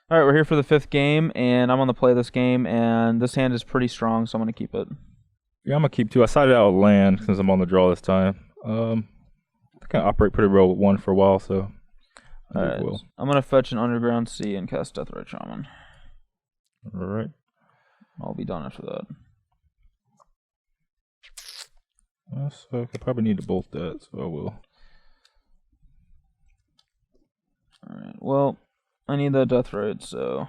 All right, we're here for the 5th game, and I'm on the play this game, and this hand is pretty strong, so I'm going to keep it. Yeah, I'm gonna keep 2. I sided out land since I'm on the draw this time. I can operate pretty well with 1 for a while, so I All do right, well. I'm going to fetch an Underground Sea and cast Deathrite Shaman. All right. I'll be done after that. So I probably need to bolt that, so I will. All right, well, I need that Deathrite, so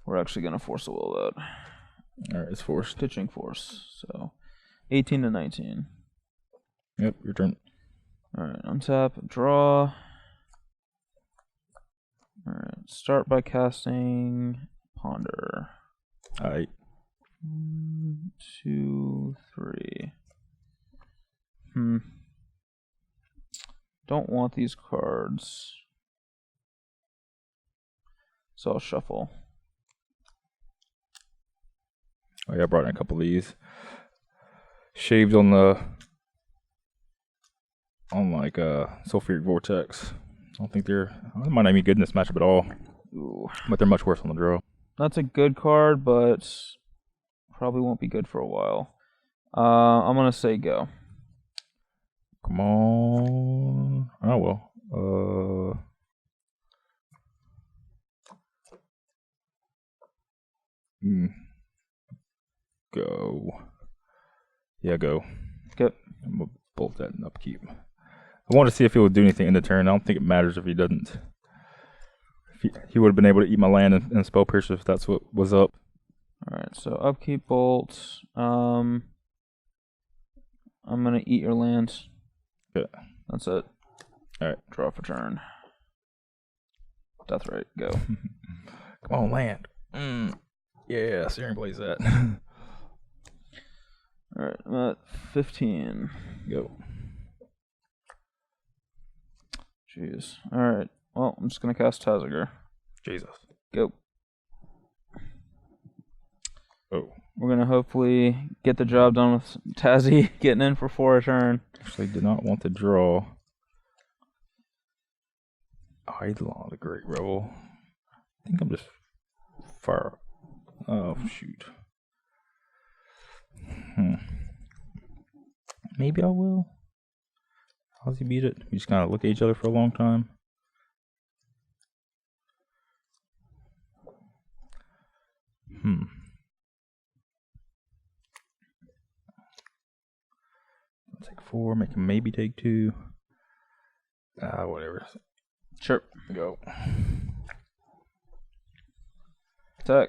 we're actually going to force a will that. All right, it's forced. Pitching force, so 18 to 19. Yep, your turn. All right, untap, draw. All right, start by casting Ponder. All right. 1, 2, 3. Don't want these cards, so I'll shuffle. Oh yeah, I brought in a couple of these. Shaved on the like Sulfuric Vortex. I don't think they might not be good in this matchup at all. Ooh. But they're much worse on the draw. That's a good card, but probably won't be good for a while. I'm gonna say go. Come on. Oh well. Go. Yeah, go. Okay. I'm gonna bolt that in upkeep. I want to see if he would do anything in the turn. I don't think it matters if he doesn't. He would have been able to eat my land and spell pierce if that's what was up. Alright, so upkeep bolt. I'm gonna eat your land. Yeah. That's it. Alright. Draw for turn. Deathrite, go. Come on, land. Yeah, Searing plays that. Alright, I'm at 15. Go. Jeez. Alright. Well, I'm just gonna cast Taziger. Jesus. Go. Oh. We're gonna hopefully get the job done with Tazzy getting in for 4 a turn. Actually did not want to draw. Eidolon, the Great Rebel. I think I'm just fire. Oh shoot. Maybe I will. How's he beat it? We just kind of look at each other for a long time. Take 4, make him maybe take 2. Whatever. Sure. Go. Attack.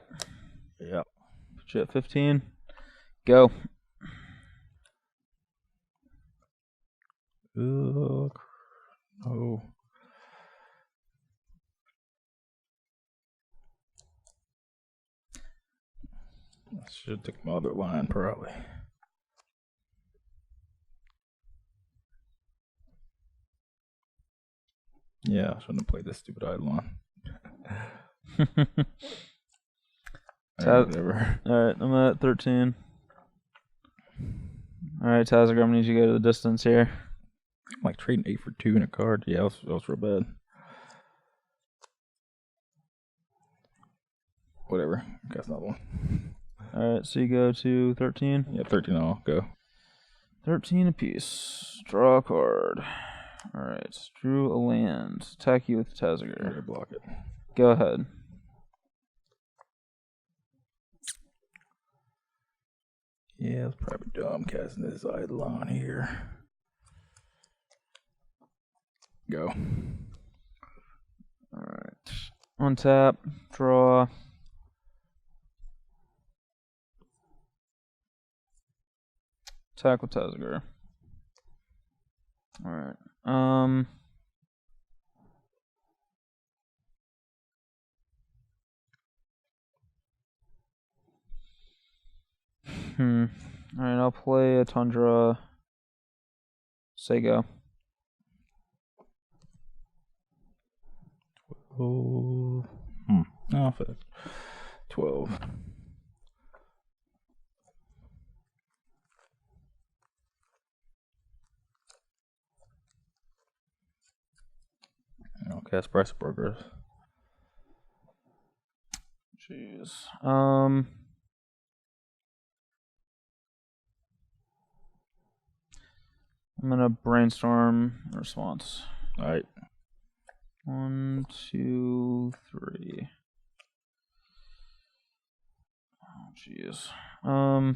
Yeah. Put you at 15. Go. Oh. I should have took my other line probably. Yeah, I shouldn't have played this stupid Eidolon. Whatever. Alright, I'm at 13. Alright, Taziger, I'm gonna need you to go to the distance here. I'm like trading 8 for 2 in a card. Yeah, that was real bad. Whatever. That's another one. Alright, so you go to 13? Yeah, 13 all. Go. 13 apiece. Draw a card. Alright, drew a land. Attack you with Taziger. Block it. Go ahead. Yeah, it's probably dumb casting this Eidolon here. Go. Alright. Untap. Draw. Attack with Taziger. Alright. Alright, I'll play a Tundra. Say go. Oh. Oh, 12. I'll cast Price of Progress. Jeez. I'm gonna brainstorm a response. All right. 1, 2, 3. Oh, jeez. All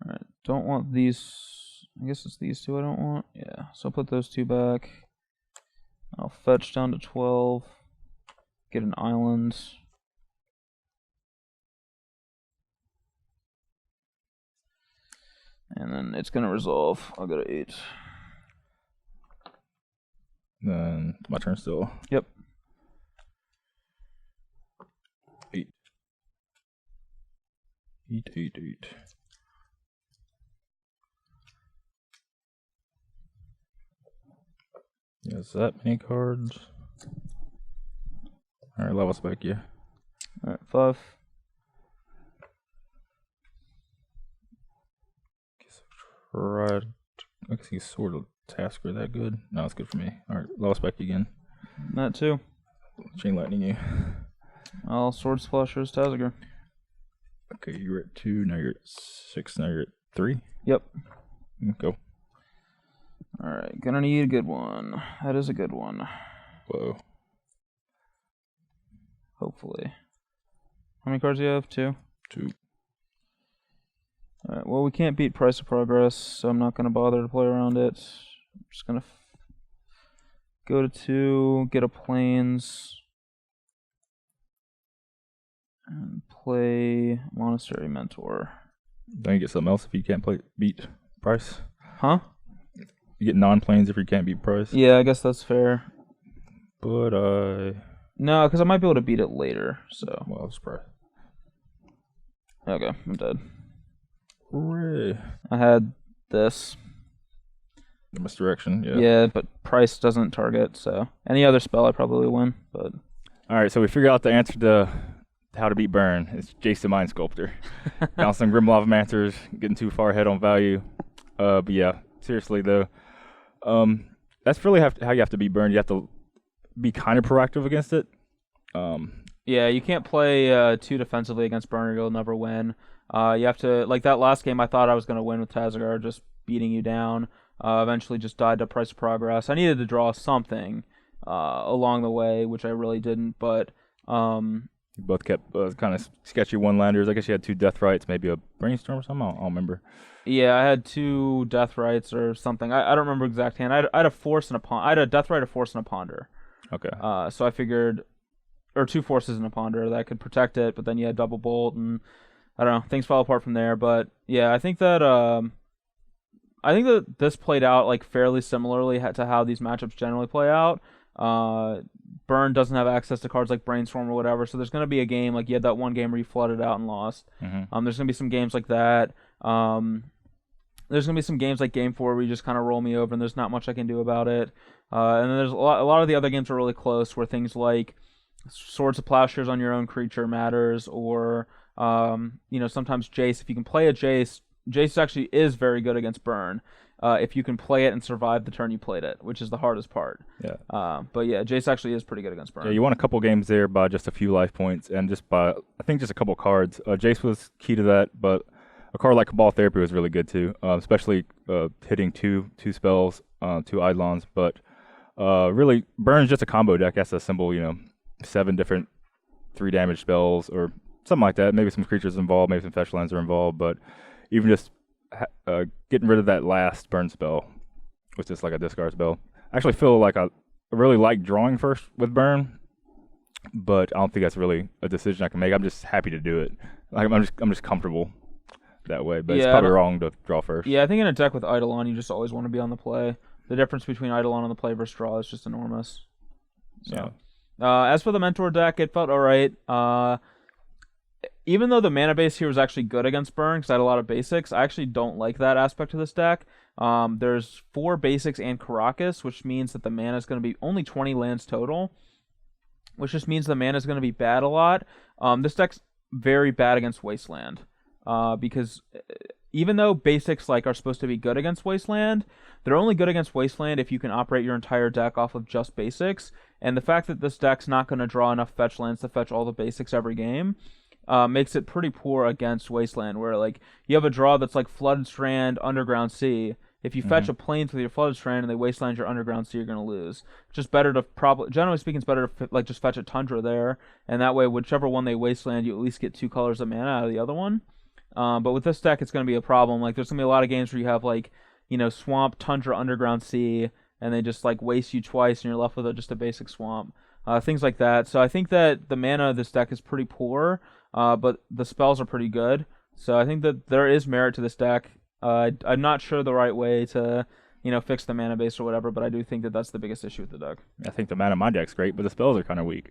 right. Don't want these. I guess it's these two I don't want. Yeah. So I'll put those two back. I'll fetch down to 12. Get an island. And then it's going to resolve. I'll go to 8. Then my turn still. Yep. 8. 8, 8, 8. Yes, that many cards. Alright, level spec, yeah. Alright, 5. Right. I guess he's sort of Tasker that good. No, it's good for me. Alright, level spec again. That too. Chain lightning you. I'll sword splashers Taziger. Okay, you were at 2, now you're at 6, now you're at 3. Yep. Go. Alright, gonna need a good one. That is a good one. Whoa. Hopefully. How many cards do you have? 2? 2. Alright, well, we can't beat Price of Progress, so I'm not gonna bother to play around it. I'm just gonna go to 2, get a Plains, and play Monastery Mentor. Then you get something else if you can't beat Price. Huh? You get non-planes if you can't beat Price. Yeah, I guess that's fair. But no, because I might be able to beat it later, so. well, it's Price. Okay, I'm dead. Hooray. I had this. The misdirection, yeah. Yeah, but Price doesn't target, so. Any other spell I probably win, but. Alright, so we figured out the answer to how to beat Burn. It's Jace the Mind Sculptor. Bouncing Grimlava Mancers, getting too far ahead on value. But yeah, seriously though. That's really how you have to beat Burn. You have to be kind of proactive against it. Yeah, you can't play too defensively against Burn or you'll never win. You have to, like that last game I thought I was going to win with Tazigar, just beating you down. Eventually just died to Price of Progress. I needed to draw something along the way, which I really didn't, but... You both kept kind of sketchy one-landers. I guess you had 2 Death Rights, maybe a Brainstorm or something. I don't remember. Yeah, I had 2 Death Rights or something. I don't remember exact hand. I had a Force and a Ponder. I had a Death Right, a Force, and a Ponder. Okay. So I figured... Or 2 Forces and a Ponder that could protect it, but then you had Double Bolt, and... I don't know. Things fell apart from there, but yeah, I think that this played out like fairly similarly to how these matchups generally play out. Burn doesn't have access to cards like Brainstorm or whatever, so there's going to be a game like you had that one game where you flooded out and lost. Mm-hmm. There's going to be some games like that. There's going to be some games like Game 4 where you just kind of roll me over and there's not much I can do about it. And then there's a lot of the other games are really close where things like Swords of Plowshares on your own creature matters, or sometimes Jace. If you can play a Jace actually is very good against Burn. If you can play it and survive the turn you played it, which is the hardest part. Yeah. But yeah, Jace actually is pretty good against Burn. Yeah, you won a couple games there by just a few life points and just by, I think, just a couple cards. Jace was key to that, but a card like Cabal Therapy was really good too, especially hitting two spells, 2 Eidolons. But really, Burn's just a combo deck. That's a symbol, 7 different 3 damage spells or something like that. Maybe some creatures involved, maybe some fetch lands are involved, but even just getting rid of that last burn spell was just like a discard spell. I actually feel like I really like drawing first with burn, but I don't think that's really a decision I can make. I'm just happy to do it. Like I'm just comfortable that way, but it's probably wrong to draw first. Yeah, I think in a deck with Eidolon, you just always want to be on the play. The difference between Eidolon on the play versus draw is just enormous. So, yeah. As for the Mentor deck, it felt alright. Even though the mana base here was actually good against Burn, because I had a lot of basics, I actually don't like that aspect of this deck. There's 4 basics and Karakas, which means that the mana is going to be only 20 lands total, which just means the mana is going to be bad a lot. This deck's very bad against Wasteland, because even though basics like are supposed to be good against Wasteland, they're only good against Wasteland if you can operate your entire deck off of just basics. And the fact that this deck's not going to draw enough fetch lands to fetch all the basics every game makes it pretty poor against Wasteland, where like you have a draw that's like Flooded Strand, Underground Sea. If you fetch a Plains with your Flooded Strand and they Wasteland your Underground Sea, you're going to lose. It's just better to generally speaking, it's better to like just fetch a Tundra there, and that way, whichever one they Wasteland, you at least get 2 colors of mana out of the other one. But with this deck, it's going to be a problem. Like, there's going to be a lot of games where you have, like, Swamp, Tundra, Underground Sea, and they just, like, waste you twice, and you're left with just a basic Swamp. Things like that. So I think that the mana of this deck is pretty poor, but the spells are pretty good. So I think that there is merit to this deck. I'm not sure the right way to, fix the mana base or whatever, but I do think that that's the biggest issue with the deck. I think the mana of my deck's great, but the spells are kind of weak.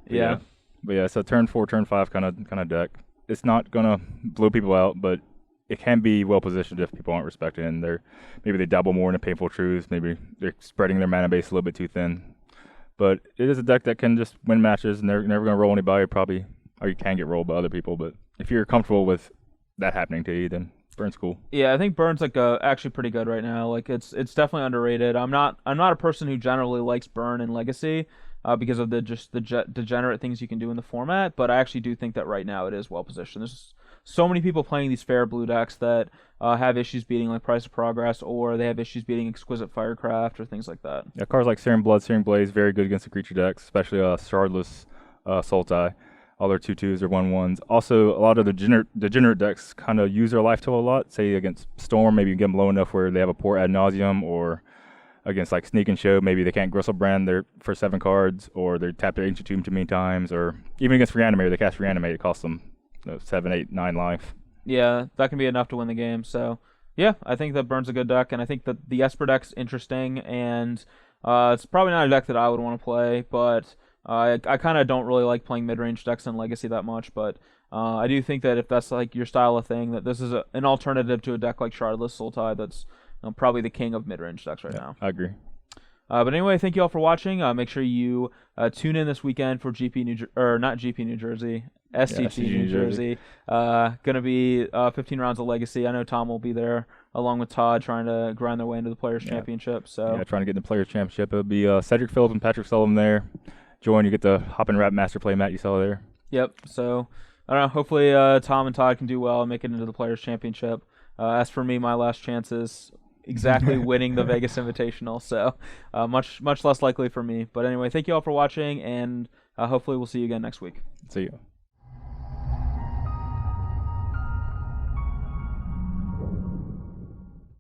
Yeah. But yeah, so turn 4, turn 5 kind of deck. It's not gonna blow people out, but it can be well positioned if people aren't respecting it. And maybe they dabble more into Painful Truths. Maybe they're spreading their mana base a little bit too thin. But it is a deck that can just win matches, and they're never gonna roll anybody probably, or you can get rolled by other people. But if you're comfortable with that happening to you, then Burn's cool. Yeah, I think Burn's like actually pretty good right now. Like it's definitely underrated. I'm not a person who generally likes Burn and Legacy. Because of the degenerate things you can do in the format, but I actually do think that right now it is well positioned. There's so many people playing these fair blue decks that have issues beating like Price of Progress, or they have issues beating Exquisite Firecraft or things like that. Yeah, cards like Searing Blood, Searing Blaze, very good against the creature decks, especially Shardless Sultai. All their 2/2s or 1/1s. Also, a lot of the degenerate decks kind of use their life total a lot. Say against Storm, maybe you get them low enough where they have a poor ad nauseum, or against like Sneak and Show, maybe they can't Gristlebrand their first 7 cards, or they tap their Ancient Tomb too many times, or even against Reanimator, they cast Reanimate, it costs them 7, 8, 9 life. Yeah, that can be enough to win the game. So, yeah, I think that Burn's a good deck, and I think that the Esper deck's interesting, and it's probably not a deck that I would want to play, but I kind of don't really like playing mid-range decks in Legacy that much, but I do think that if that's like your style of thing, that this is an alternative to a deck like Shardless Sultai that's probably the king of mid-range decks right now. I agree. But anyway, thank you all for watching. Make sure you tune in this weekend for not GP New Jersey, SCG New Jersey. Gonna be 15 rounds of Legacy. I know Tom will be there along with Todd, trying to grind their way into the Players Championship. So trying to get in the Players Championship. It'll be Cedric Phillips and Patrick Sullivan there. Join, you get the Hop and Wrap Master Play mat you saw there. Yep. So I don't know. Hopefully Tom and Todd can do well and make it into the Players Championship. As for me, my last chances exactly winning the Vegas Invitational, so much less likely for me. But anyway, thank you all for watching, and hopefully we'll see you again next week. See you.